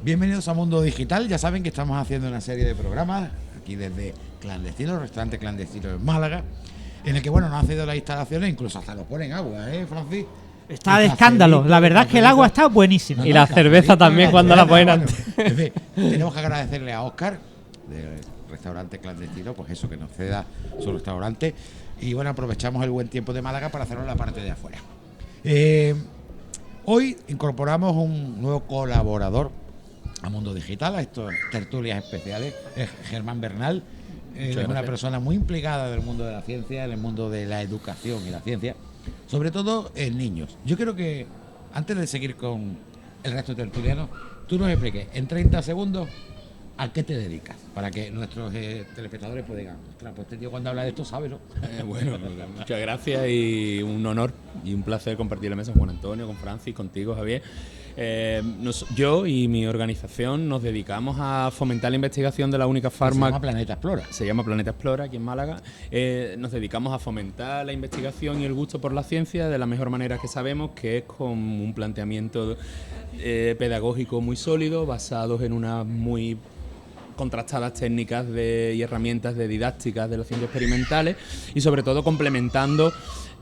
Bienvenidos a Mundo Digital. Ya saben que estamos haciendo una serie de programas aquí desde Clandestino, restaurante clandestino en Málaga, en el que, bueno, nos han cedido las instalaciones, incluso hasta nos ponen agua, Francis. Está de escándalo. La verdad es que el agua está buenísima. Y la cerveza también cuando la ponen antes. En fin, tenemos que agradecerle a Óscar, del restaurante clandestino, pues eso, que nos ceda su restaurante. Y bueno, aprovechamos el buen tiempo de Málaga para hacernos la parte de afuera. Hoy incorporamos un nuevo colaborador a Mundo Digital, a estas tertulias especiales, es Germán Bernal. Es una persona muy implicada del mundo de la ciencia, en el mundo de la educación y la ciencia, sobre todo en niños. Yo creo que, antes de seguir con el resto de tertulianos, tú nos expliques en 30 segundos a qué te dedicas, para que nuestros telespectadores pues digan, claro, pues este tío cuando habla de esto sabe, ¿no? Bueno, muchas gracias y un honor y un placer compartir la mesa con Juan Antonio, con Francis, contigo, Javier. Yo y mi organización nos dedicamos a fomentar la investigación de la única fármaca. Se llama Planeta Explora. Se llama Planeta Explora, aquí en Málaga. Nos dedicamos a fomentar la investigación y el gusto por la ciencia de la mejor manera que sabemos, que es con un planteamiento pedagógico muy sólido, basados en unas muy contrastadas técnicas y herramientas de didácticas de las ciencias experimentales y sobre todo complementando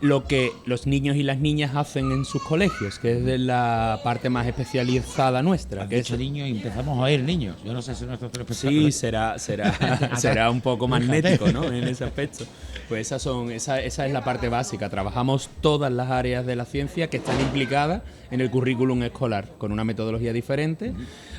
lo que los niños y las niñas hacen en sus colegios, que es de la parte más especializada nuestra. Has que dicho es niños y empezamos a oír niños. Yo no sé si nuestros telespectadores... Sí, será un poco magnético, ¿no? En ese aspecto. Pues esa es la parte básica. Trabajamos todas las áreas de la ciencia que están implicadas en el currículum escolar, con una metodología diferente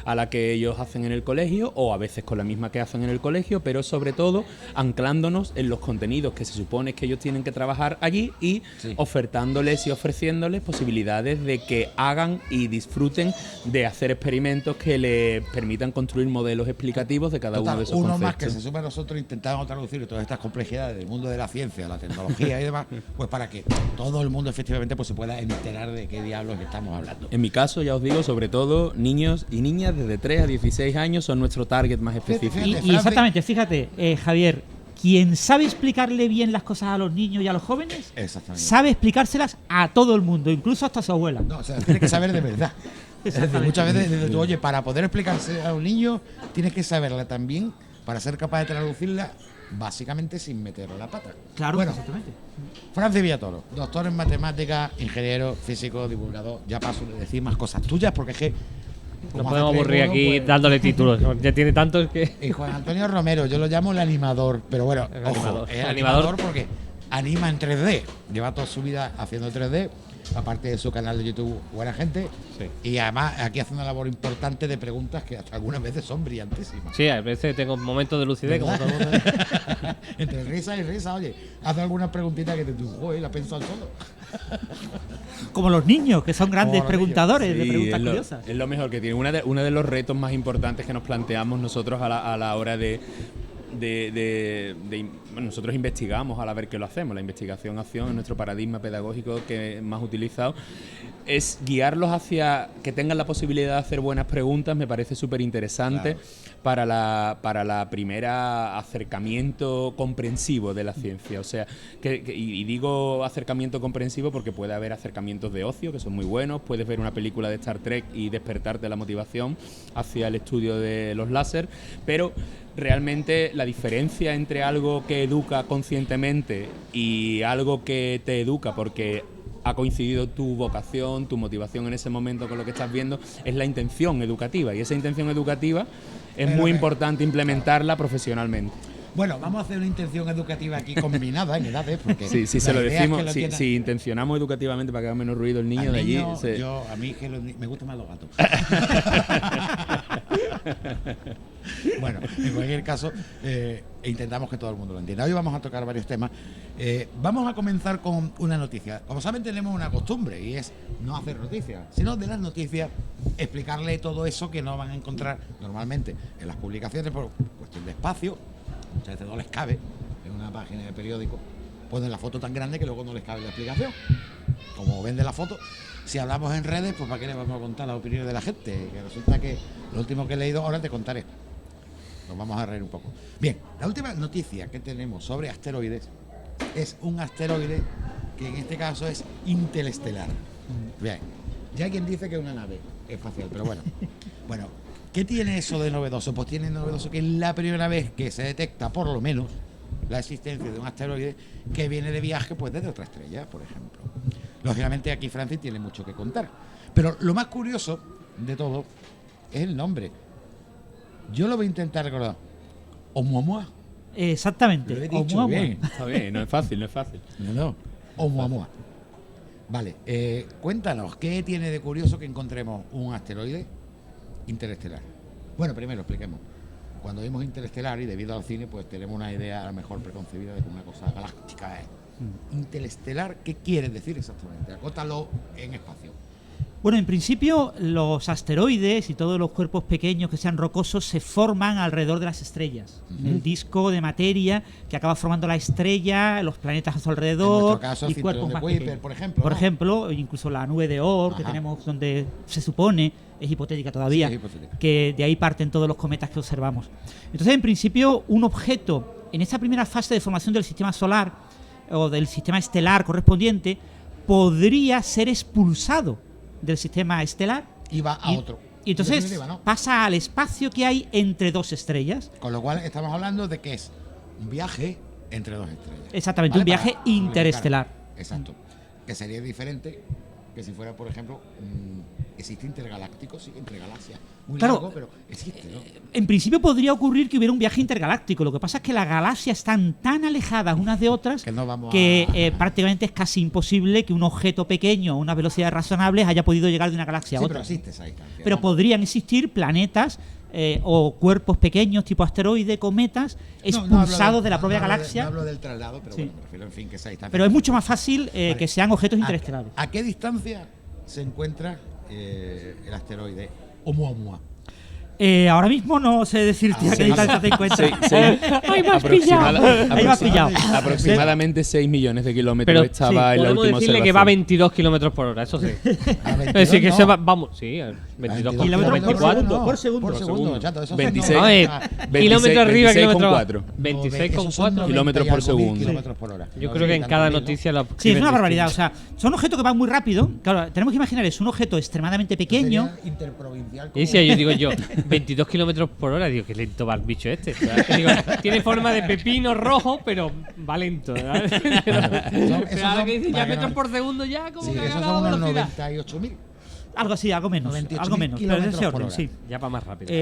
a la que ellos hacen en el colegio, o a veces con la misma que hacen en el colegio, pero sobre todo anclándonos en los contenidos que se supone que ellos tienen que trabajar allí y ofertándoles y ofreciéndoles posibilidades de que hagan y disfruten de hacer experimentos que les permitan construir modelos explicativos de cada uno de esos conceptos. Uno más que se suma a nosotros intentando traducir todas estas complejidades del mundo de la ciencia, la tecnología y demás, pues para que todo el mundo efectivamente pues se pueda enterar de qué diablos estamos hablando. En mi caso, ya os digo, sobre todo niños y niñas desde 3 a 16 años son nuestro target más específico. Y exactamente, fíjate, Javier, quien sabe explicarle bien las cosas a los niños y a los jóvenes, sabe explicárselas a todo el mundo, incluso hasta a su abuela. No, o sea, tiene que saber de verdad. Es decir, muchas veces, oye, para poder explicarse a un niño, tienes que saberla también para ser capaz de traducirla básicamente sin meterle la pata. Claro, bueno, exactamente. Francis Villatoro, doctor en matemáticas, ingeniero, físico, divulgador. Ya paso de decir más cosas tuyas porque es que no podemos aburrir aquí pues, dándole títulos. Ya tiene tantos que... Y Juan Antonio Romero, yo lo llamo el animador, pero bueno, es el animador porque anima en 3D. Lleva toda su vida haciendo 3D, aparte de su canal de YouTube Buena Gente. Sí. Y además aquí hace una labor importante de preguntas que hasta algunas veces son brillantísimas. Sí, a veces tengo momentos de lucidez, como todo el mundo. Entre risa y risa, oye, hace algunas preguntitas que te digo, la pensó al solo. Como los niños, que son grandes preguntadores de preguntas curiosas. Es lo mejor que tiene. Uno de los retos más importantes que nos planteamos nosotros a la hora de bueno, nosotros investigamos a la vez que lo hacemos. La investigación-acción es nuestro paradigma pedagógico que más utilizado. Es guiarlos hacia que tengan la posibilidad de hacer buenas preguntas. Me parece súper interesante para la primera acercamiento comprensivo de la ciencia. O sea, y digo acercamiento comprensivo porque puede haber acercamientos de ocio que son muy buenos. Puedes ver una película de Star Trek y despertarte la motivación hacia el estudio de los láser, pero realmente la diferencia entre algo que educa conscientemente y algo que te educa porque ha coincidido tu vocación, tu motivación en ese momento con lo que estás viendo, es la intención educativa. Y esa intención educativa es muy importante implementarla profesionalmente. Bueno, vamos a hacer una intención educativa aquí combinada en edades, porque sí, se lo decimos, si intencionamos educativamente para que haga menos ruido el niño de allí. A mí que me gustan más los gatos. Bueno, en cualquier caso, intentamos que todo el mundo lo entienda. Hoy vamos a tocar varios temas. Vamos a comenzar con una noticia. Como saben, tenemos una costumbre y es no hacer noticias, sino de las noticias explicarle todo eso que no van a encontrar normalmente en las publicaciones por cuestión de espacio. Muchas veces no les cabe en una página de periódico. Ponen la foto tan grande que luego no les cabe la explicación. Como vende la foto, si hablamos en redes, pues ¿para qué le vamos a contar las opiniones de la gente? Que resulta que lo último que he leído, ahora te contaré. Nos vamos a reír un poco. Bien, la última noticia que tenemos sobre asteroides es un asteroide que en este caso es interestelar. Bien, ya hay quien dice que es una nave. espacial, pero bueno. Bueno, ¿qué tiene eso de novedoso? Pues tiene novedoso que es la primera vez que se detecta, por lo menos, la existencia de un asteroide que viene de viaje pues desde otra estrella, por ejemplo. Lógicamente aquí Francis tiene mucho que contar. Pero lo más curioso de todo es el nombre. Yo lo voy a intentar recordar. Oumuamua. Exactamente. Lo he dicho bien. Está bien, no es fácil. No. Oumuamua. Vale, cuéntanos, ¿qué tiene de curioso que encontremos un asteroide interestelar? Bueno, primero expliquemos. Cuando vimos interestelar y debido al cine, pues tenemos una idea a lo mejor preconcebida de que una cosa galáctica es. Interestelar, ¿qué quiere decir exactamente? Acótalo en espacio. Bueno, en principio los asteroides y todos los cuerpos pequeños que sean rocosos se forman alrededor de las estrellas. En el disco de materia que acaba formando la estrella, los planetas a su alrededor, en nuestro caso, y cuerpos de más Kuiper, pequeños. por ejemplo. Por ejemplo, incluso la nube de Oort que tenemos, donde se supone, es hipotética todavía, Sí, es hipotética. que de ahí parten todos los cometas que observamos. Entonces, en principio, un objeto en esta primera fase de formación del sistema solar o del sistema estelar correspondiente podría ser expulsado del sistema estelar Y va a otro. y entonces En definitiva, ¿no? pasa al espacio que hay entre dos estrellas. Con lo cual estamos hablando de que es un viaje entre dos estrellas. Exactamente, un viaje Para interestelar. simplificar. Exacto. Que sería diferente que si fuera, por ejemplo, existe intergaláctico, sí, entre galaxias. Muy Claro, largo, pero existe, ¿no? En principio podría ocurrir que hubiera un viaje intergaláctico. Lo que pasa es que las galaxias están tan alejadas unas de otras Que no vamos que prácticamente es casi imposible que un objeto pequeño a una velocidad razonable haya podido llegar de una galaxia a Sí, otra. pero existe esa distancia. Pero ¿no? podrían existir planetas o cuerpos pequeños tipo asteroide, cometas, expulsados de la propia galaxia. No hablo del traslado, pero Sí. bueno, me refiero, en fin, que esa distancia. Pero es mucho más fácil Vale. que sean objetos interestelares. ¿A qué distancia se encuentra el asteroide Oumuamua? Ahora mismo no sé decirte a qué distancia te encuentras. ¡Ay, me has pillado! Ahí me has pillado. Aproximadamente 6 millones de kilómetros Pero estaba en la podemos última decirle que va a observación. 22 kilómetros por hora, eso sí. A 22, Es decir, que no. se va, vamos, sí, a 22 por kilómetros por 24. segundo. Por segundo. Por segundo, chato, eso 26. no, A ver, 26, kilómetro arriba, 26 kilómetro con abajo. 4. 26,4 kilómetros por segundo. Kilómetros por hora. Yo No creo sé que en tanto cada mil, ¿no? noticia lo Sí, es escriben una barbaridad. O distinto. sea, son objetos que van muy rápido. Claro, tenemos que imaginar, es un objeto extremadamente pequeño. Sería interprovincial. Y si yo digo 22 kilómetros por hora, digo, qué lento va el bicho este. Digo, tiene forma de pepino rojo, pero va lento. ¿verdad? Pero ahora que dice ya metros por segundo, ya como Sí, que ha esos ganado son unos velocidad. 98.000. Algo así, algo menos. 98.000 Algo menos. Pero de ese kilómetros por orden, hora. sí. Ya va más rápido.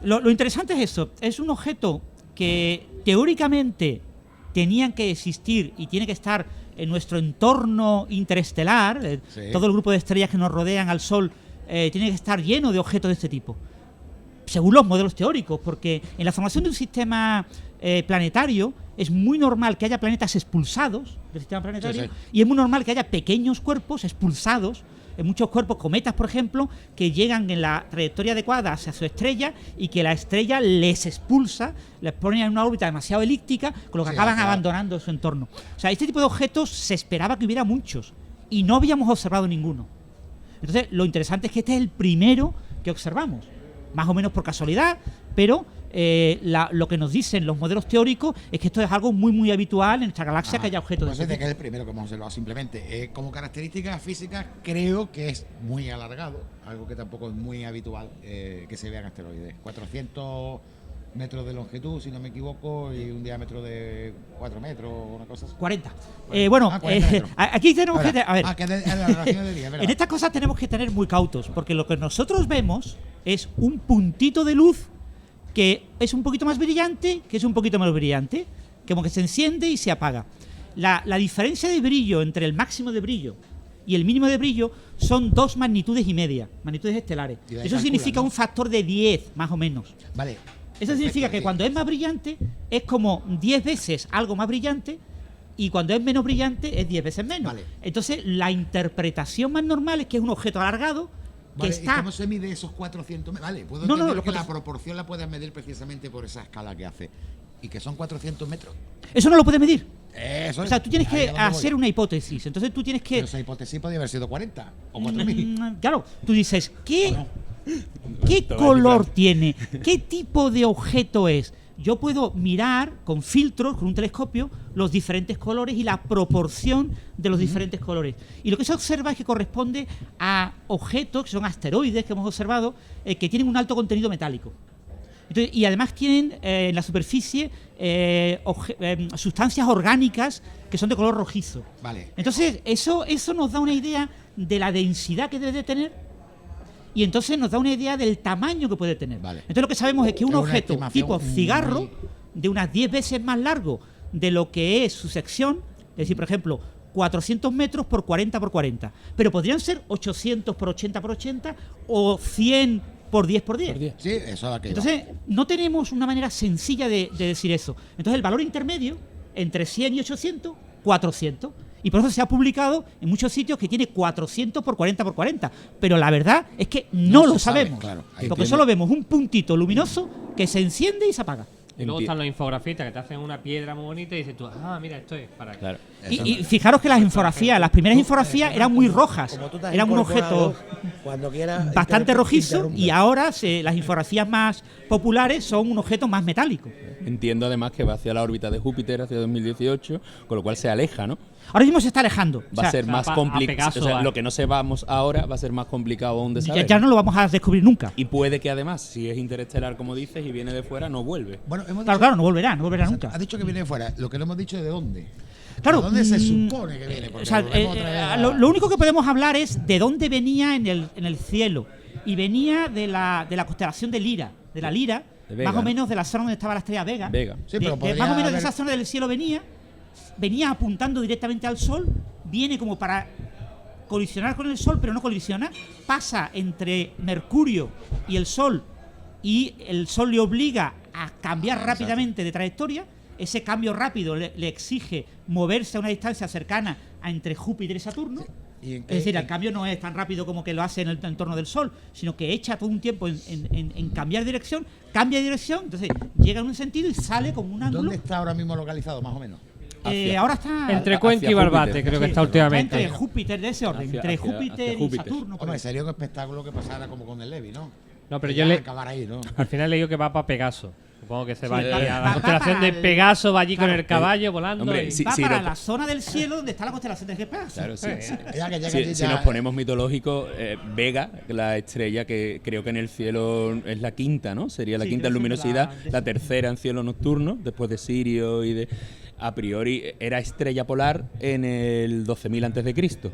Lo interesante es eso. Es un objeto que teóricamente tenían que existir y tiene que estar en nuestro entorno interestelar. Sí. Todo el grupo de estrellas que nos rodean al Sol tiene que estar lleno de objetos de este tipo. Según los modelos teóricos, porque en la formación de un sistema planetario es muy normal que haya planetas expulsados del sistema planetario Sí, sí. y es muy normal que haya pequeños cuerpos expulsados, en muchos cuerpos, cometas por ejemplo, que llegan en la trayectoria adecuada hacia su estrella y que la estrella les expulsa, les pone en una órbita demasiado elíptica, con lo que Sí, acaban hacia- abandonando su entorno. O sea, este tipo de objetos se esperaba que hubiera muchos y no habíamos observado ninguno. Entonces, lo interesante es que este es el primero que observamos, más o menos por casualidad, pero lo que nos dicen los modelos teóricos es que esto es algo muy muy habitual en nuestra galaxia, que haya objetos Pues de es de este que es el primero que hemos observado simplemente. Como características físicas, creo que es muy alargado, algo que tampoco es muy habitual que se vean asteroides. 400 metros de longitud, si no me equivoco, y un diámetro de 4 metros, una cosa así. 40. Bueno, 40 metros. aquí tenemos que... A ver, que es la relación de día, ¿verdad? en estas cosas tenemos que tener muy cautos, porque lo que nosotros vemos es un puntito de luz que es un poquito más brillante, que es un poquito menos brillante, como que se enciende y se apaga. La diferencia de brillo entre el máximo de brillo y el mínimo de brillo son 2 magnitudes y media, magnitudes estelares. Y de ahí Eso calculan, significa ¿no? un factor de 10, más o menos. Vale. Eso Perfecto, significa que sí. cuando es más brillante es como 10 veces algo más brillante y cuando es menos brillante es 10 veces menos. Vale. Entonces la interpretación más normal es que es un objeto alargado que Vale, está... ¿y cómo se mide esos 400 metros? Vale, puedo No, no, entender lo que que la pasa- proporción la puedes medir precisamente por esa escala que hace. Y que son 400 metros. Eso no lo puedes medir. Eso O es. sea, tú tienes Ahí que es donde voy. hacer una hipótesis. Entonces tú tienes que... Pero esa hipótesis podría haber sido 40 o 4000. Claro, tú dices, ¿qué ¿O no? ¿qué Te va a color descifrar. tiene? ¿Qué tipo de objeto es? yo puedo mirar con filtros, con un telescopio, los diferentes colores y la proporción de los diferentes colores. Y lo que se observa es que corresponde a objetos, que son asteroides que hemos observado, que tienen un alto contenido metálico. Entonces, y además tienen en la superficie sustancias orgánicas que son de color rojizo. Vale. Entonces, eso nos da una idea de la densidad que debe de tener y entonces nos da una idea del tamaño que puede tener. Vale. Entonces, lo que sabemos es que un Es una objeto estimación tipo muy- cigarro, de unas 10 veces más largo de lo que es su sección, es decir, por ejemplo, 400 metros por 40 por 40, pero podrían ser 800 por 80 por 80 o 100 por 10 por 10. Sí, eso es lo que iba. Entonces, no tenemos una manera sencilla de decir eso. Entonces, el valor intermedio, entre 100 y 800, 400. Y por eso se ha publicado en muchos sitios que tiene 400 por 40 por 40. Pero la verdad es que no se lo sabe, sabemos. claro. Porque Entiendo. solo vemos un puntito luminoso que se enciende y se apaga. Y luego están los infografistas que te hacen una piedra muy bonita y dices tú, mira, esto es para Claro. Y fijaros que las infografías, las primeras infografías eran muy rojas. Como tú te has Eran un incorporado, objeto cuando quieras, bastante rojizo interrumpe. y ahora las infografías más populares son un objeto más metálico. Entiendo además que va hacia la órbita de Júpiter hacia 2018, con lo cual se aleja, ¿no? Ahora mismo se está alejando. Va O sea, a ser más a complicado. Pegaso, O sea, va. lo que no sepamos ahora va a ser más complicado aún de saber. ya no lo vamos a descubrir nunca. Y puede que además, si es interestelar como dices y viene de fuera, no vuelve. Bueno, hemos Claro, dicho- claro, no volverá nunca. Has dicho que viene de fuera. Lo que no hemos dicho es de dónde. Claro, ¿De dónde se mm, supone que viene? Porque O sea, volvemos otra vez a- lo único que podemos hablar es de dónde venía en el cielo. Y venía de la constelación de Lira, de la Lira, De Vega, más o ¿no? menos de la zona donde estaba la estrella Vega. Vega. Sí, pero podría más o menos de haber- esa zona del cielo venía apuntando directamente al Sol, viene como para colisionar con el Sol, pero no colisiona, pasa entre Mercurio y el Sol y el Sol le obliga a cambiar rápidamente de trayectoria. Ese cambio rápido le exige moverse a una distancia cercana a entre Júpiter y Saturno. ¿Y en Es qué- decir, el en- cambio no es tan rápido como que lo hace en el entorno del Sol, sino que echa todo un tiempo en cambiar dirección, cambia de dirección, entonces llega en un sentido y sale con un ángulo. ¿Dónde está ahora mismo localizado, más o menos? Ahora está Entre hacia Cuenca y Barbate, Júpiter. creo que sí, está últimamente. entre Júpiter, de ese orden, entre Hacia Júpiter y Júpiter. Saturno. por Hombre, ahí. sería un espectáculo que pasara como con el Levi, ¿no? No, pero Y yo ya le, acabar ahí, ¿no? al final le digo que va para Pegaso. Supongo que se va Sí, allí va- a va- la constelación va de para el- Pegaso, va allí claro, con el caballo volando. hombre, y- sí. Va para no- la zona del cielo donde está la constelación de Pegaso. Claro, sí. sí. Ya que llega Si, allí si ya- nos ponemos mitológicos, Vega, la estrella que creo que en el cielo es la quinta, ¿no? Sería la Sí, quinta en creo que luminosidad, la- la tercera en cielo nocturno, después de Sirio y de... A priori era estrella polar en el 12.000 antes de Cristo.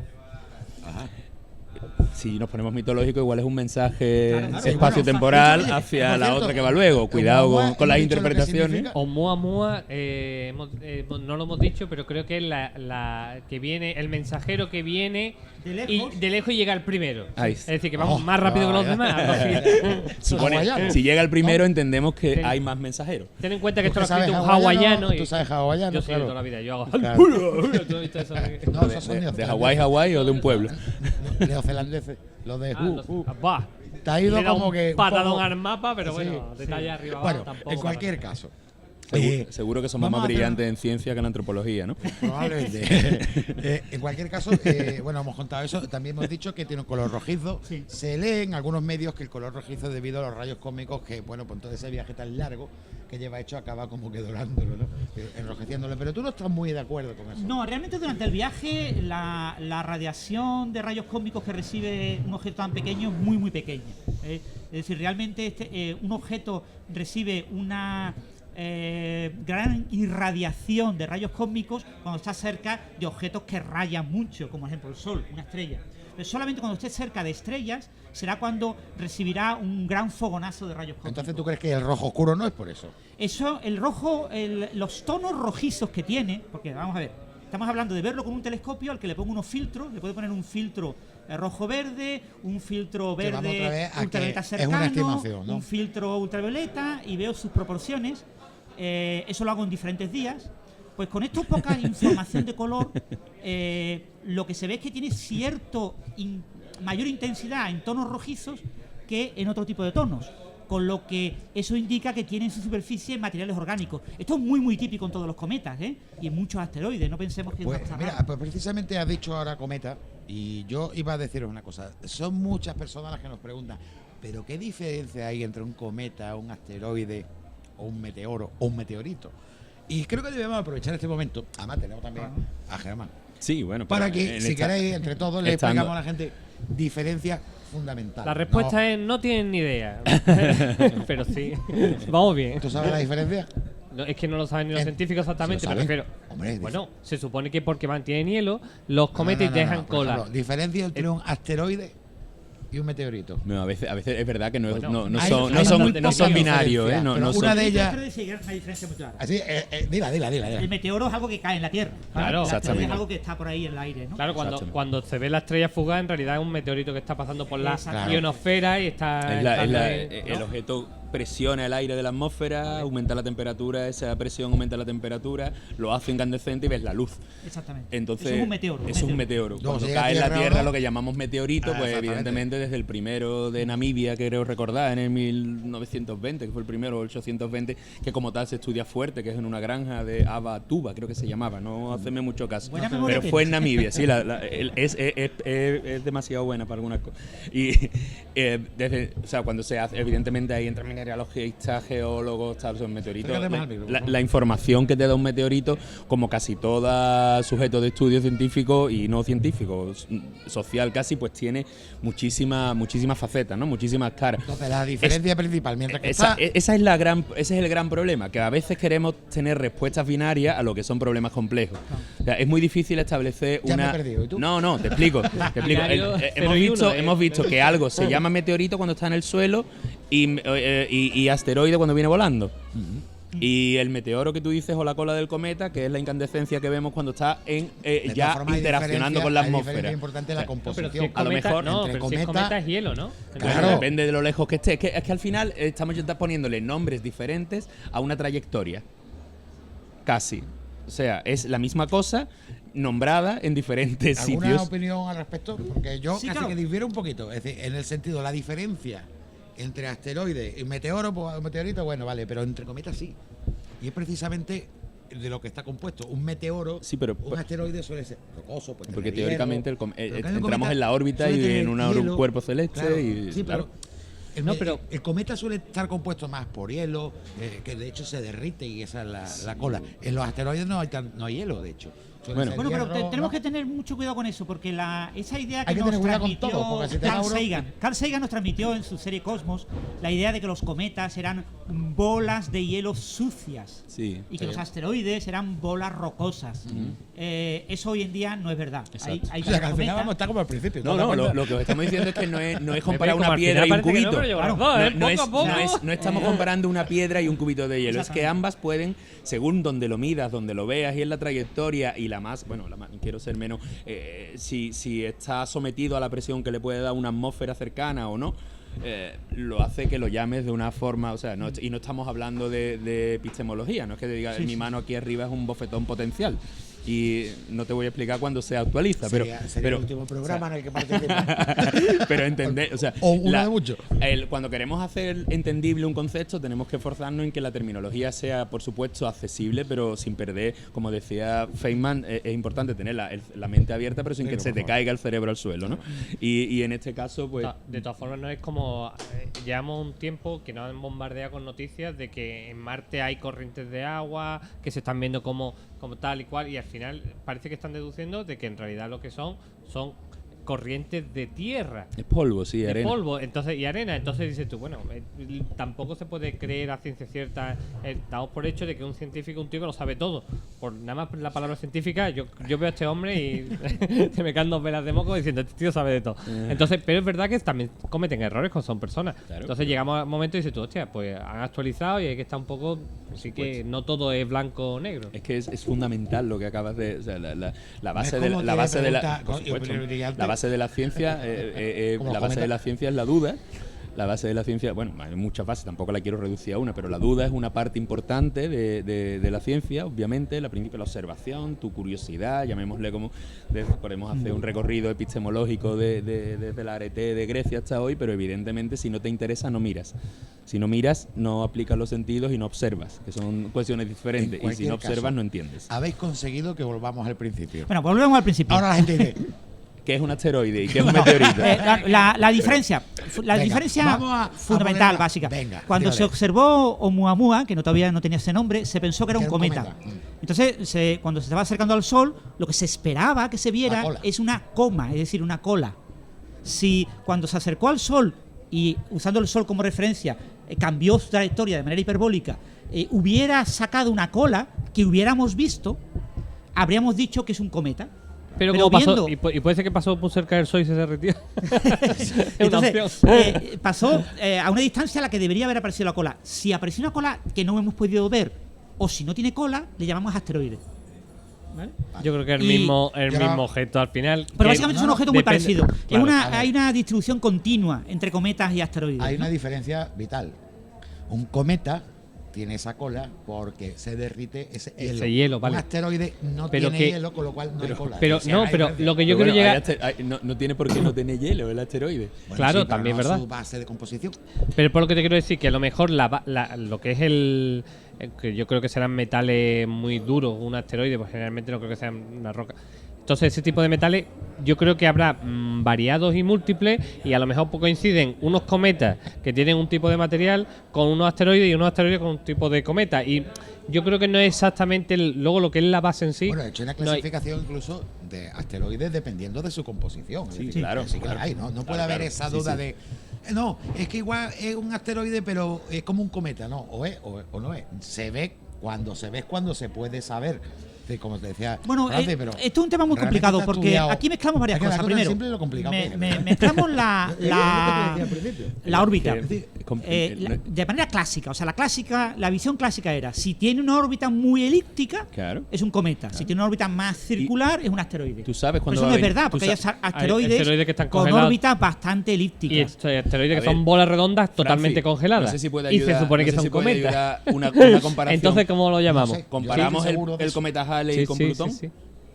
Si nos ponemos mitológicos, igual es un mensaje Claro, claro. espacio-temporal Bueno, hacia por la cierto, otra que va luego. Cuidado Oumuamua, con las hemos dicho lo que interpretaciones. significa. Oumuamua, no lo hemos dicho, pero creo que es que viene, el mensajero que viene De lejos. y llega el primero. Ahí. Es decir, que vamos Oh, más rápido que los vaya. demás. algo así. Supone, Hawaiano. si llega el primero, entendemos que Sí. hay más mensajeros. Ten en cuenta que ¿Tú esto lo ha sabes escrito un hawaiano. Tú sabes hawaiano, Yo sí, de claro. toda la vida. Yo hago. Claro. ¿Tú has visto eso? No, esos son ¿De neozelandeses. Hawái o de un pueblo? Neozelandeses. Los de Va. Te ha ido Le da como un que un patadón poco- al mapa, pero Sí, bueno, sí. detalle arriba Bueno, abajo tampoco. en cualquier caso. Seguro que somos vamos más a hacer- brillantes en ciencia que en antropología, ¿no? Probablemente. En cualquier caso, bueno, hemos contado eso. También hemos dicho que tiene un color rojizo. Sí. Se lee en algunos medios que el color rojizo es debido a los rayos cósmicos que, bueno, pues todo ese viaje tan largo que lleva hecho acaba como que dorándolo, ¿no? Enrojeciéndolo. Pero tú no estás muy de acuerdo con eso. No, realmente durante el viaje la radiación de rayos cósmicos que recibe un objeto tan pequeño es muy, muy pequeña. Es decir, realmente un objeto recibe una gran irradiación de rayos cósmicos cuando está cerca de objetos que rayan mucho, como por ejemplo el Sol, una estrella. Pero solamente cuando esté cerca de estrellas será cuando recibirá un gran fogonazo de rayos cósmicos. Entonces, ¿tú crees que el rojo oscuro no es por eso? Eso, el rojo, los tonos rojizos que tiene, porque vamos a ver, estamos hablando de verlo con un telescopio al que le pongo unos filtros, le puedo poner un filtro rojo-verde, un filtro Que vamos otra verde vez a que ultravioleta es una cercano, estimación, ¿no? un filtro ultravioleta y veo sus proporciones. Eso lo hago en diferentes días. Pues con esto poca información de color, lo que se ve es que tiene mayor intensidad en tonos rojizos que en otro tipo de tonos. Con lo que eso indica que tiene en su superficie materiales orgánicos. Esto es muy, muy típico en todos los cometas, ¿eh? Y en muchos asteroides. No pensemos que es una Pues cosa mira, rara. pues precisamente has dicho ahora cometa y yo iba a deciros una cosa. Son muchas personas las que nos preguntan, ¿pero qué diferencia hay entre un cometa, un asteroide o un meteoro o un meteorito. Y creo que debemos aprovechar este momento. Además, tenemos también a Germán. Sí, bueno. Para pero que, si queréis, entre todos, le estando- explicamos a la gente diferencias fundamentales. La respuesta No, es no tienen ni idea. Pero sí, vamos bien. ¿Tú sabes la diferencia? No, es que no lo saben ni los En- científicos exactamente, sí lo me saben. refiero. Hombre, Bueno, se supone que porque mantienen hielo, los cometas No, no, no, dejan no. Por cola. ejemplo, diferencia entre un asteroide y un meteorito. No, a veces es verdad que no, Bueno, no hay- son, hay no son, muy no son pocas binarios, diferencias, no, pero no una son. de ellas- Es una diferencia muy clara. Así, dila. El meteoro es algo que cae en la Tierra. Claro, el asteroide exactamente. es algo que está por ahí en el aire, ¿no? Claro, Exactamente. cuando se ve la estrella fugaz, en realidad es un meteorito que está pasando por la Exacto. ionosfera y está. El objeto presiona el aire de la atmósfera, aumenta la temperatura, esa presión aumenta la temperatura, lo hace incandescente y ves la luz. Exactamente. Entonces, Eso es un meteoro. Eso es un meteoro. Luego, Cuando si llega cae en a la Tierra o Tierra, no. lo que llamamos meteorito, pues Exactamente. evidentemente desde el primero de Namibia, que creo recordar, en el 1920, que fue el primero, 820, que como tal se estudia fuerte, que es en una granja de Abatuba, creo que se llamaba, no hacerme mucho caso. Buena memoria Pero fue en tienes. Namibia, sí, es demasiado buena para algunas cosas. Y o sea, cuando se hace, evidentemente ahí entre mineralogistas, geólogos, tal, son meteoritos. Acércate más al micrófono. La información que te da un meteorito, como casi todo sujeto de estudio científico y no científico, social casi, pues tiene muchísimas facetas, ¿no? Muchísimas caras. Entonces, la diferencia principal, mientras que Ese es el gran problema, que a veces queremos tener respuestas binarias a lo que son problemas complejos. O sea, es muy difícil establecer Ya me una. he perdido, ¿y tú? No, te explico. Te explico. Binario 0 y 1, Hemos visto que algo se llama meteorito cuando está en el suelo y asteroide cuando viene volando. Y el meteoro que tú dices o la cola del cometa, que es la incandescencia que vemos cuando está de ya todas formas, hay interaccionando diferencia- con la hay diferencia atmósfera. importante en la No, pero composición. si es A lo cometa, mejor no, entre pero si es cometa- cometa es hielo, ¿no? Claro. Depende de lo lejos que esté. Es que al final estamos ya poniéndole nombres diferentes a una trayectoria. Casi. O sea, es la misma cosa nombrada en diferentes ¿Alguna sitios. opinión al respecto? Porque yo Sí, casi claro. que difiero un poquito. Es decir, en el sentido, la diferencia entre asteroide y meteoro, pues un meteorito, bueno, vale, pero entre cometas sí. Y es precisamente de lo que está compuesto. Un meteoro, Sí, pero- un asteroide suele ser rocoso, pues Porque tener teóricamente hierro, pero en cambio entramos cometa en la órbita suele y tener en un hielo. cuerpo celeste. Claro, Y, sí, claro. pero No, pero- el cometa suele estar compuesto más por hielo, que de hecho se derrite y esa es la cola. En los asteroides no hay hielo, de hecho. Suele Bueno. ser Bueno, pero hierro, tenemos ¿no? que tener mucho cuidado con eso, porque esa idea que Hay que nos tener cuidado con transmitió todo, porque si te Carl abro- Sagan. Carl Sagan nos transmitió en su serie Cosmos la idea de que los cometas eran bolas de hielo sucias Sí. y que los asteroides eran bolas rocosas. Eso hoy en día no es verdad. Exacto. O sea, que al final vamos a estar como al principio. ¿te No, das no, cuenta? lo que os estamos diciendo es que no es comparar Como una al piedra y final un parece que no, cubito. pero yo Claro. los dos, ¿eh? No es- Poco a no es- poco. no estamos comparando una piedra y un cubito de hielo. Es que Exactamente. ambas pueden, según donde lo midas, donde lo veas y en la trayectoria y quiero ser menos, si está sometido a la presión que le puede dar una atmósfera cercana o no, lo hace que lo llames de una forma, o sea, y no estamos hablando de epistemología, no es que te diga, mi mano aquí arriba es un bofetón potencial. Y no te voy a explicar cuándo se actualiza, Sería pero el último programa en el que participa. pero entender, o sea, O uno de muchos. cuando queremos hacer entendible un concepto, tenemos que esforzarnos en que la terminología sea, por supuesto, accesible, pero sin perder, como decía Feynman, es importante tener la mente abierta, pero sin que se te caiga el cerebro al suelo, ¿no? Y en este caso, pues. De todas formas, no es como. Llevamos un tiempo que nos han bombardeado con noticias de que en Marte hay corrientes de agua, que se están viendo como tal y cual, y al final parece que están deduciendo de que en realidad lo que son corrientes de tierra. Es polvo, sí, De arena. polvo, entonces, y arena. Entonces dices tú, bueno, tampoco se puede creer a ciencia cierta. Damos por hecho de que un científico, un tío que lo sabe todo. Por nada más la palabra científica, yo veo a este hombre y se me caen dos velas de moco diciendo, este tío sabe de todo. Entonces, pero es verdad que también cometen errores cuando son personas. Claro. Entonces llegamos al momento y dices tú, hostia, pues han actualizado y hay que estar un poco. Así que no todo es blanco o negro. Es que es fundamental lo que acabas de. O sea, la base Es de como la te base de la. pregunta, Por y supuesto, brillante. la base de la ciencia. Como La los base de la cometas. ciencia es la duda. La base de la ciencia, bueno, hay muchas bases, tampoco la quiero reducir a una, pero la duda es una parte importante de la ciencia, obviamente, la principio la observación, tu curiosidad, llamémosle como, podemos hacer un recorrido epistemológico desde la arete de Grecia hasta hoy, pero evidentemente si no te interesa no miras. Si no miras, no aplicas los sentidos y no observas, que son cuestiones diferentes, y si cualquier no observas caso, no entiendes. Habéis conseguido que volvamos al principio. Bueno, volvemos al principio. Ahora la gente dice, qué es un asteroide y qué es un meteorito. La diferencia, Venga, diferencia vamos a fundamental, ponerla. básica. Venga, Cuando se dígale. observó Oumuamua, que todavía no tenía ese nombre, se pensó que era un Era un cometa. cometa. Entonces, cuando se estaba acercando al Sol, lo que se esperaba que se La viera cola. es una coma, es decir, una cola. Si cuando se acercó al Sol y usando el Sol como referencia cambió su trayectoria de manera hiperbólica, hubiera sacado una cola que hubiéramos visto, habríamos dicho que es un cometa. Pero como pasó, viendo- y puede ser que pasó por cerca del Sol y se derritió. Es una Entonces, opción. pasó a una distancia a la que debería haber aparecido la cola. Si apareció una cola que no hemos podido ver, o si no tiene cola, le llamamos asteroide. ¿Vale? Yo creo que es el Y- mismo y ahora- objeto al final. Pero que- básicamente es un objeto muy depende- parecido. Claro. a ver. Hay una distribución continua entre cometas y asteroides. Hay ¿no? una diferencia vital. Un cometa tiene esa cola porque se derrite ese hielo. Ese hielo, vale. Un asteroide no Pero tiene que- hielo, con lo cual no hay cola. Pero O sea, no, hay pero diferencia. lo que yo Pero quiero bueno, llegar. no tiene por qué no tener hielo el asteroide. Bueno, Claro, pero también, no ¿verdad? su base de composición. Pero por lo que te quiero decir, que a lo mejor lo que es que yo creo que serán metales muy duros, un asteroide, pues generalmente no creo que sean una roca. Entonces, ese tipo de metales, yo creo que habrá variados y múltiples, y a lo mejor coinciden unos cometas que tienen un tipo de material con unos asteroides y unos asteroides con un tipo de cometa. Y yo creo que no es exactamente luego lo que es la base en sí. Bueno, he hecho una no hay- clasificación incluso de asteroides dependiendo de su composición. Es Sí, decir, claro, sí que la claro. hay, ¿no? No puede Claro, haber claro. esa Sí, duda sí. de. No, es que igual es un asteroide, pero es como un cometa, ¿no? O es o no es. Se ve cuando se puede saber. Sí, como te decía. Bueno, Francis, pero esto es un tema muy realmente complicado está porque estudiado. aquí mezclamos varias Es que la cosas. cosa es Primero, simple y lo complicado que es. mezclamos Es lo que te decía al principio. la órbita. Es decir, De manera clásica, o sea, la visión clásica era, si tiene una órbita muy elíptica, Claro. es un cometa. Si tiene una órbita más circular, es un asteroide. ¿Tú sabes Pero cuándo eso va no a es venir? verdad, ¿Tú porque hay sabes? asteroides que están con congelados. órbitas bastante Y elípticas. estos asteroides A que son ver, bolas redondas totalmente Francis, congeladas. No sé si puede y ayudar, se supone no que sé son si puede cometas. ayudar una comparación. Entonces, ¿cómo lo llamamos? No sé. Comparamos Yo estoy seguro de el eso. cometa Halley Sí, con sí, Plutón, sí, sí.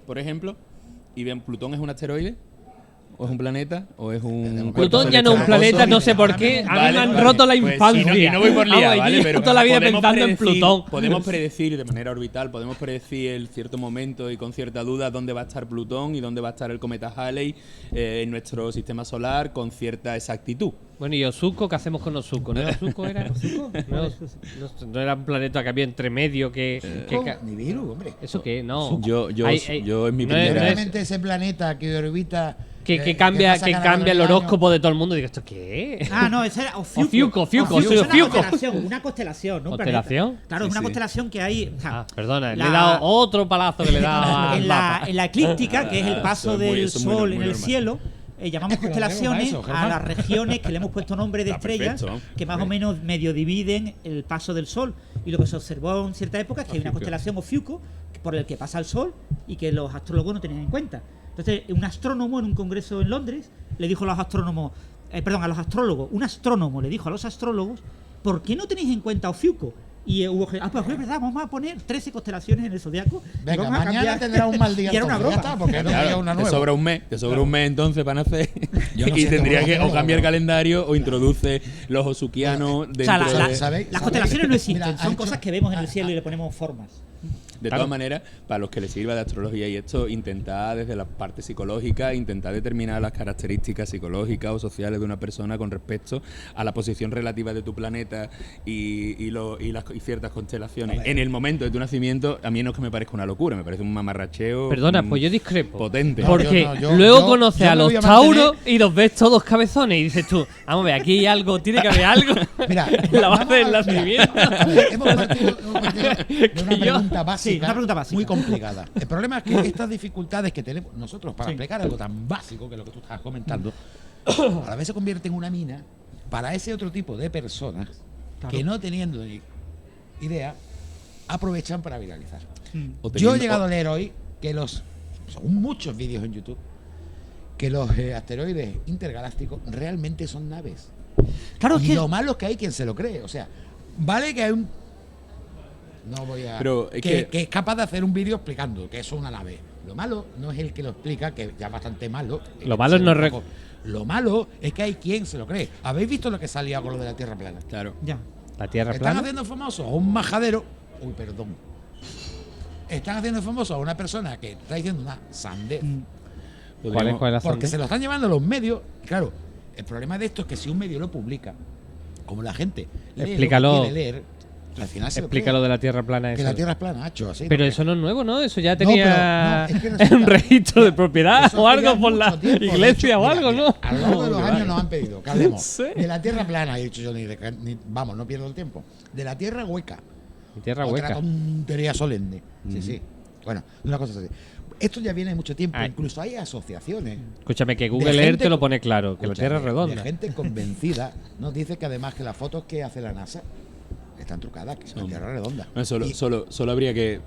por ejemplo, y ven, ¿Plutón es un asteroide? ¿O es un planeta? ¿O es un Plutón cuerpo ya no es un celeste planeta, no rocoso? sé por qué. A mí Vale, me han vale. roto la Pues, infancia. y no voy por lía, Vamos, ¿vale? yo Pero toda la vida podemos pensando en predecir- Plutón. Podemos predecir de manera orbital, podemos predecir en cierto momento y con cierta duda dónde va a estar Plutón y dónde va a estar el cometa Halley en nuestro sistema solar con cierta exactitud. Bueno, ¿y Ozuko? ¿Qué hacemos con Ozuko? ¿No era Ozuko? ¿Era Ozuko? No era un planeta que había entre medio que Ni virus, hombre. ¿Eso qué? No. Yo en mi no es- primera... no es- Realmente ese planeta que orbita. que cambia pasa cada el año. horóscopo de todo el mundo. Digo, ¿esto qué es? Ah, no, ese era Ofiuco. Ofiuco, Es soy una Ofiuco. constelación, una constelación, ¿no? Un planeta. ¿Constelación? Claro, Sí, es una sí. constelación que hay. o sea, Ah, perdona, le la- he dado otro palazo que le he dado al en mapa. la eclíptica, que es el paso Eso es muy- del eso es muy sol muy en el normal. cielo, llamamos Es que lo constelaciones hacemos a eso, a Germán. las regiones que le hemos puesto nombre de Está estrellas perfecto. que más o menos medio dividen el paso del sol. Y lo que se observó en cierta época es que hay una Ofiuco. constelación Ofiuco por el que pasa el sol y que los astrólogos no tenían en cuenta. Entonces, un astrónomo en un congreso en Londres le dijo a los astrónomos, a los astrólogos, un astrónomo le dijo a los astrólogos, ¿por qué no tenéis en cuenta Ofiuco? Y hubo gente, pues es verdad, vamos a poner 13 constelaciones en el zodiaco. y Venga, vamos a mañana cambiar". tendrá un mal día. Y era una entonces, broma. Ya está, porque no Claro, había una te nueva. sobra un mes entonces para nacer. Yo no y sé tendría cómo que lo o cambiar tengo. calendario o introduce los osukianos O sea, dentro de... ¿sabéis? las constelaciones no existen, Mira, ha son hecho- cosas que vemos en el cielo y le ponemos formas. De todas maneras, para los que les sirva de astrología y esto, intentar desde la parte psicológica, intentar determinar las características psicológicas o sociales de una persona con respecto a la posición relativa de tu planeta y ciertas constelaciones. En el momento de tu nacimiento, a mí no es que me parezca una locura, me parece un mamarracheo Perdona, pues yo discrepo. potente. No, Porque yo luego conoces a me los voy a mantener- tauros y los ves todos cabezones y dices tú, vamos a ver, aquí hay algo, tiene que haber algo. Mira, la base del vamos a- nacimiento. Hemos partido de una pregunta básica, Sí, una pregunta básica. muy complicada. El problema es que estas dificultades que tenemos nosotros para Sí. explicar algo tan básico que lo que tú estás comentando, a la vez se convierte en una mina para ese otro tipo de personas Claro. que no teniendo ni idea aprovechan para viralizar. O Yo teniendo- he llegado a leer hoy que según muchos vídeos en YouTube, que los asteroides intergalácticos realmente son naves. Claro, es Y que lo malo es que hay quien se lo cree. O sea, vale que hay un. No voy a. Pero es que que- es capaz de hacer un vídeo explicando que eso es una nave. Lo malo no es el que lo explica, que ya es bastante malo. Lo malo es no un poco. Lo malo es que hay quien se lo cree. ¿Habéis visto lo que salía con lo de la Tierra plana? Claro. ya. La tierra Están plana. haciendo famoso a un majadero. Uy, perdón. Están haciendo famoso a una persona que está diciendo una sandez. ¿Cuál es la Porque sonda? se lo están llevando los medios. Claro, el problema de esto es que si un medio lo publica, como la gente lee Explícalo. lo que quiere leer, al final se lo Explica cree. lo de la Tierra plana. Que eso. la Tierra es plana, hacho, así. Pero ¿no? eso no es nuevo, ¿no? Eso ya No, tenía pero no, es que resulta- un registro de propiedad Eso o hace ya algo por la mucho tiempo. De iglesia hecho, o mira, algo, mira, ¿no? A lo largo de los No, años vale. nos han pedido que hablemos Sí. de la Tierra plana, he dicho yo, vamos, no pierdo el tiempo. De la Tierra hueca. Tierra Otra hueca. tontería solemne. Sí, sí. Bueno, una cosa así. Esto ya viene de mucho tiempo. Ay. Incluso hay asociaciones. Escúchame, que de Google Earth gente- te lo pone claro, que la Tierra es Escúchame, redonda. De gente convencida nos dice que además que las fotos que hace la NASA están trucadas, que la Son- Tierra es redonda. No, Y- solo habría que...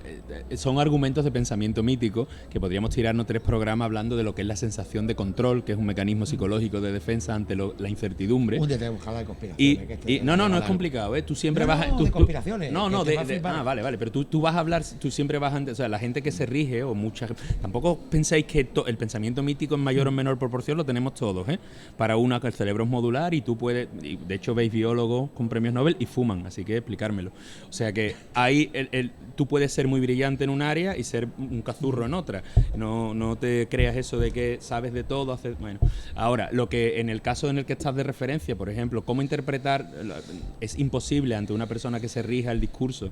son argumentos de pensamiento mítico que podríamos tirarnos 3 programas hablando de lo que es la sensación de control, que es un mecanismo psicológico de defensa ante la incertidumbre. un día tenemos que hablar de conspiraciones. que esto No, no es hablar- complicado, ¿eh? Tú siempre No, vas a... no, tú- de tú- conspiraciones, No, que no, te va a flipar. vale, pero tú vas a hablar, tú siempre vas a... O sea, la gente que se rige, o mucha... Tampoco pensáis que el pensamiento mítico en mayor o menor proporción lo tenemos todos, ¿eh? Para una que el cerebro es modular y tú puedes... y de hecho veis biólogos con premios Nobel y fuman, así que explicármelo. O sea que ahí tú puedes ser muy brillante en un área y ser un cazurro en otra. No te creas eso de que sabes de todo. Bueno, ahora, lo que en el caso en el que estás de referencia, por ejemplo, cómo interpretar, es imposible ante una persona que se rija el discurso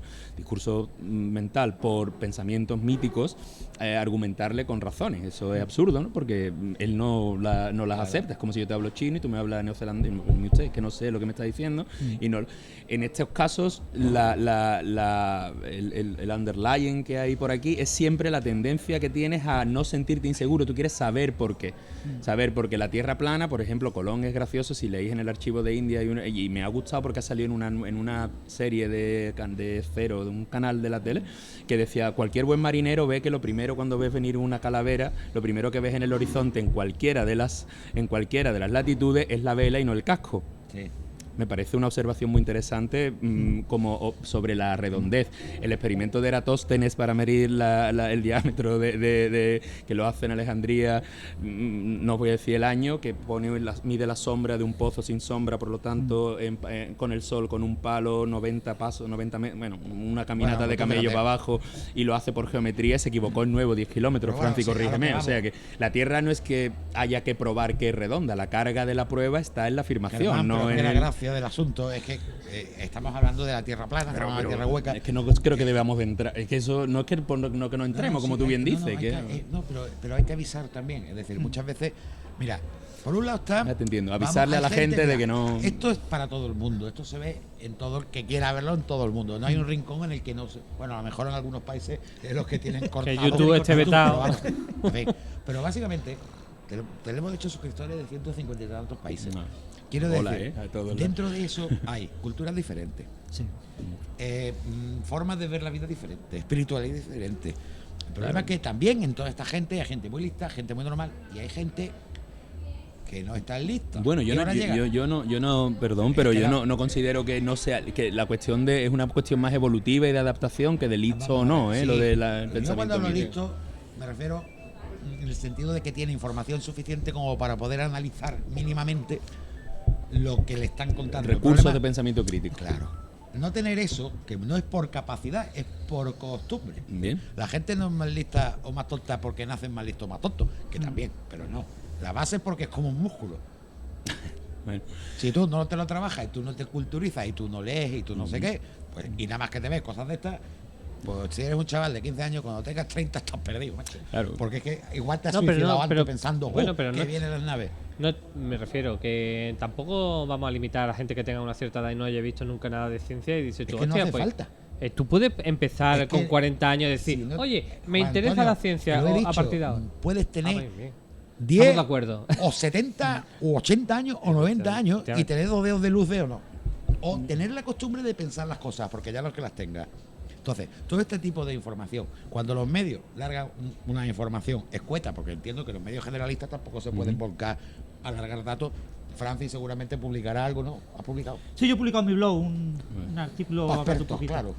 mental por pensamientos míticos, argumentarle con razones. Eso es absurdo, ¿no? Porque él no las acepta. Es como si yo te hablo chino y tú me hablas neozelandés. Y usted, que no sé lo que me está diciendo. Y no, en estos casos, el underlying que hay por aquí es siempre la tendencia que tienes a no sentirte inseguro. Tú quieres saber por qué. Saber por qué la Tierra plana, por ejemplo, Colón es gracioso. Si leéis en el archivo de India y me ha gustado porque ha salido en una serie de Cero, de un canal de la tele, que decía: cualquier buen marinero ve que lo primero cuando ves venir una calavera, lo primero que ves en el horizonte en cualquiera de las latitudes es la vela y no el casco. Sí. Me parece una observación muy interesante sobre la redondez. El experimento de Eratóstenes para medir el diámetro que lo hace en Alejandría, no os voy a decir el año, que mide la sombra de un pozo sin sombra, por lo tanto, con el sol, con un palo, 90 pasos, 90 metros, bueno, una caminata Bueno, de pues camello fíjate. para abajo, y lo hace por geometría, se equivocó en nuevo 10 kilómetros, Pero bueno, Francis, sí, a lo que corrígeme. O vamos. sea que la Tierra no es que haya que probar que es redonda, la carga de la prueba está en la afirmación, Germán, no pero en que la el... gracia del asunto es que estamos hablando de la Tierra plana, Pero- no de la pero Tierra hueca. es que no creo que debamos de entrar. Es que eso no es que no entremos, como sí, tú bien no, dices. hay pero hay que avisar también. Es decir, muchas veces, mira, por un lado está. Ya te entiendo, vamos, avisarle hay a la gente de mira, que no- Esto es para todo el mundo. Esto se ve en todo el que quiera verlo, en todo el mundo. No hay un rincón en el que no se. Bueno, a lo mejor en algunos países es los que tienen cortado. YouTube esté vetado. Pero, vamos, en fin, pero básicamente, tenemos hecho suscriptores de 150 y tantos países. No. Quiero Hola, decir, a todos dentro de eso hay culturas diferentes. Sí. Formas de ver la vida diferentes, espiritualidad diferente. El problema es que también en toda esta gente hay gente muy lista, gente muy normal y hay gente que no está lista. Bueno, Y ahora llega. yo no, perdón, pero que yo la- no considero que no sea, que la cuestión es una cuestión más evolutiva y de adaptación que de listo o no, Sí, lo del pero yo pensamiento cuando hablo mítico. listo me refiero en el sentido de que tiene información suficiente como para poder analizar mínimamente lo que le están contando. El Recursos de problema- pensamiento crítico. Claro. No tener eso, que no es por capacidad, es por costumbre. Bien. La gente no es más lista o más tonta porque nacen más listos o más tontos, que también, pero no. La base es porque es como un músculo. Bueno, Si tú no te lo trabajas y tú no te culturizas y tú no lees y tú no sé qué, pues y nada más que te ves cosas de estas, pues si eres un chaval de 15 años, cuando tengas 30 estás perdido, macho. Claro. Porque es que igual te has No, pero suicidado no, antes pero- pensando, bueno, pero que no- vienen las naves. No, me refiero que tampoco vamos a limitar a la gente que tenga una cierta edad y no haya visto nunca nada de ciencia y dice tú, Es que no hostia, hace pues, falta. Tú puedes empezar Es con que- 40 años y decir, Sí, no- oye, me Juan interesa Antonio, la ciencia te lo he a dicho, partir de ahora. puedes Ah, tener bien, bien. 10 Estamos de acuerdo. o 70 o 80 años o 90 años y tener 2 dedos de luz de o no. O tener la costumbre de pensar las cosas, porque ya los que las tengas. Entonces, todo este tipo de información, cuando los medios largan una información escueta, porque entiendo que los medios generalistas tampoco se pueden volcar a largar datos, Francis seguramente publicará algo, ¿no? ¿Ha publicado? Sí, yo he publicado en mi blog un artículo hablando un Expertos, poquito. claro.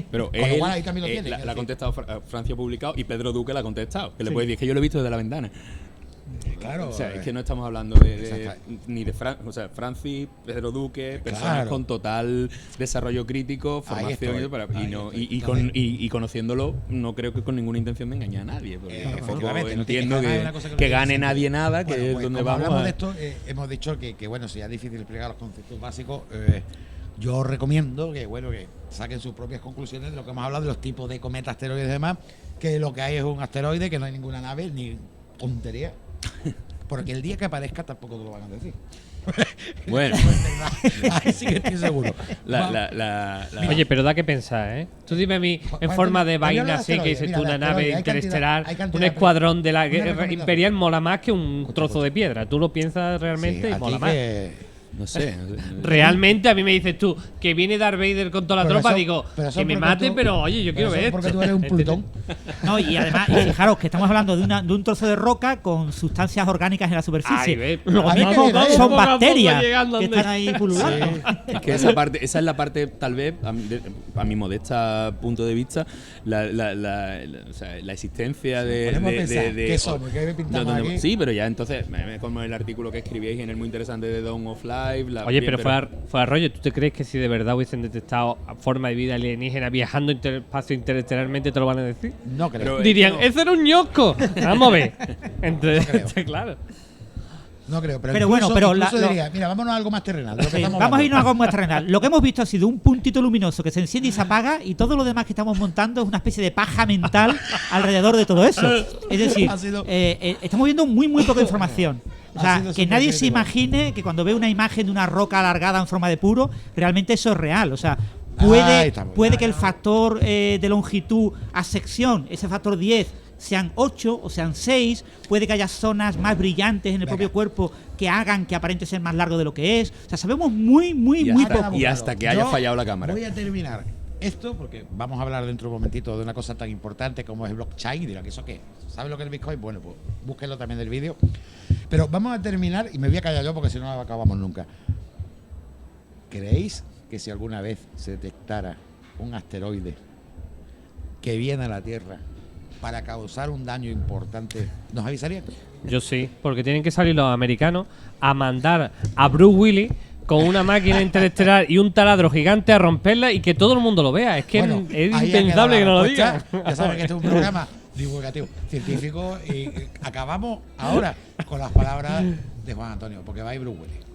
Pero Con lo él, cual ahí también lo tiene, la es ha decir. contestado Francia ha publicado y Pedro Duque la ha contestado. Que le Sí. puede decir que yo lo he visto desde la ventana. Claro. O sea, es que no estamos hablando ni de Francis, Pedro Duque, personas Claro. con total desarrollo crítico, Ahí formación estoy. y conociéndolo, no creo que con ninguna intención de engañar a nadie. Porque tampoco efectivamente, no tiene entiendo que ganar una cosa que no que tiene gane sentido. nadie nada, que Bueno, es pues, donde como vamos. hablamos de esto, hemos dicho que bueno, si es difícil explicar los conceptos básicos, yo recomiendo que saquen sus propias conclusiones de lo que hemos hablado de los tipos de cometas, asteroides y demás, que lo que hay es un asteroide, que no hay ninguna nave ni tontería. Porque el día que aparezca tampoco te lo van a decir. Bueno, Ahí sí que estoy seguro. Oye, pero da que pensar, ¿eh? Tú dime a mí, en ¿Cuál forma te- de te voy a hablar vaina de así, que asteroides. dices Mira, tú, de una nave asteroides, hay cantidad- interestelar, hay cantidad un de- escuadrón de la una guerra recomendación. imperial mola más que un Escucha, trozo de piedra. Tú lo piensas realmente Sí, y a ti mola más. no sé. Realmente a mí me dices tú que viene Darth Vader con toda la Pero tropa, eso- digo pero eso que me porque mate, tú- pero oye, yo quiero Pero eso ver porque esto. tú eres un plutón. No, y además, y fijaros que estamos hablando de un trozo de roca con sustancias orgánicas en la superficie. Ay, ve, A mí poco que viene, Son poco a poco bacterias llegando que donde- están ahí pululando. Es que esa es la parte, tal vez, a mi modesta punto de vista, o sea, la existencia de. Ponemos a pensar, ¿qué somos? ¿Qué pintamos aquí? Sí, pero ya entonces, como el artículo que escribíais en el muy interesante de Dawn of Life. Oye, pero fue a rollo. ¿Tú te crees que si de verdad hubiesen detectado forma de vida alienígena viajando espacio interestelarmente te lo van a decir? No creo. Pero- Dirían, no. ¡ese era un ñosco! Vamos a ver. Claro. No creo, pero, Pero bueno, incluso, pero incluso lo- diría, mira, vámonos a algo más terrenal. de lo que Sí, estamos vamos a hablando. irnos a algo más terrenal. Lo que hemos visto ha sido un puntito luminoso que se enciende y se apaga, y todo lo demás que estamos montando es una especie de paja mental alrededor de todo eso. Es decir, Ha sido- estamos viendo muy poca información. O Ha sea, sido que nadie se supercrítico. imagine que cuando ve una imagen de una roca alargada en forma de puro, realmente eso es real. O sea, Ahí está muy puede bien. que el factor de longitud a sección, ese factor 10, sean 8 o sean 6, puede que haya zonas más brillantes en el propio cuerpo que hagan que aparente ser más largo de lo que es. O sea, sabemos muy poco. Y hasta que haya Yo fallado la cámara. Voy a terminar esto porque vamos a hablar dentro de un momentito de una cosa tan importante como es el blockchain. Y dirán, ¿eso qué? ¿Sabes lo que es el Bitcoin? Bueno, pues búsquenlo también del vídeo. Pero vamos a terminar, y me voy a callar yo porque si no no acabamos nunca. ¿Creéis que si alguna vez se detectara un asteroide que viene a la Tierra para causar un daño importante, nos avisarían? Yo sí, porque tienen que salir los americanos a mandar a Bruce Willis con una máquina interestelar y un taladro gigante a romperla y que todo el mundo lo vea. Es que Bueno, es ahí ha impensable que quedado no la lo digan. respuesta. Ya saben que este es un programa divulgativo, científico, y acabamos ahora con las palabras de Juan Antonio, porque va a ir Bruce Willis.